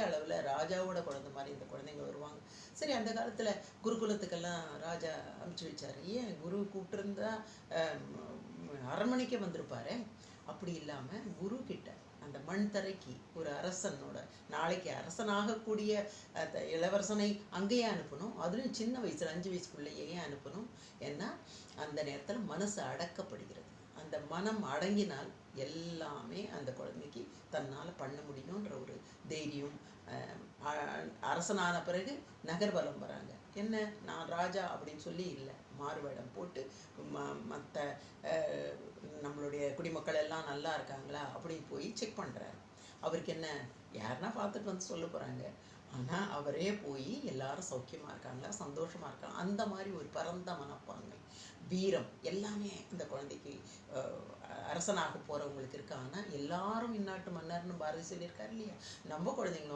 அளவில் ராஜாவோட குழந்தை மாதிரி இந்த குழந்தைங்க வருவாங்க. சரி, அந்த காலத்தில் குருகுலத்துக்கெல்லாம் ராஜா அனுப்பிச்சி வச்சார். ஏன் குரு கூப்பிட்டுருந்தா அரண்மனைக்கே வந்திருப்பாரு. அப்படி இல்லாமல் குரு கிட்ட அந்த மண் தரைக்கு ஒரு அரசனோட நாளைக்கு அரசனாகக்கூடிய அந்த இளவரசனை அங்கேயே அனுப்பணும். அதுவும் சின்ன வயசில் 5 வயசுக்குள்ளேயே அனுப்பணும். ஏன்னா அந்த நேரத்தில் மனசு அடக்கப்படுகிறது. அந்த மனம் அடங்கினால் எல்லாமே அந்த குழந்தைக்கு தன்னால் பண்ண முடியுன்ற ஒரு தைரியம். அரசனான பிறகு நகர்வலம் வராங்க. என்ன, நான் ராஜா அப்படின்னு சொல்லி இல்லை, மாறுவேடம் போட்டு மற்ற நம்மளுடைய குடிமக்கள் எல்லாம் நல்லா இருக்காங்களா அப்படின்னு போய் செக் பண்ணுறாரு. அவருக்கு என்ன, யாருன்னா பார்த்துட்டு வந்து சொல்ல போகிறாங்க. ஆனால் அவரே போய் எல்லாரும் சௌக்கியமாக இருக்காங்களா, சந்தோஷமாக இருக்காங்க, அந்த மாதிரி ஒரு பரந்த மனப்பான்மை, வீரம் எல்லாமே அந்த குழந்தைக்கு அரசனாக போகிறவங்களுக்கு இருக்கு. ஆனால் எல்லாரும் இந்நாட்டு மன்னர்னு பாரதி சொல்லியிருக்காரு இல்லையா? நம்ம குழந்தைங்களும்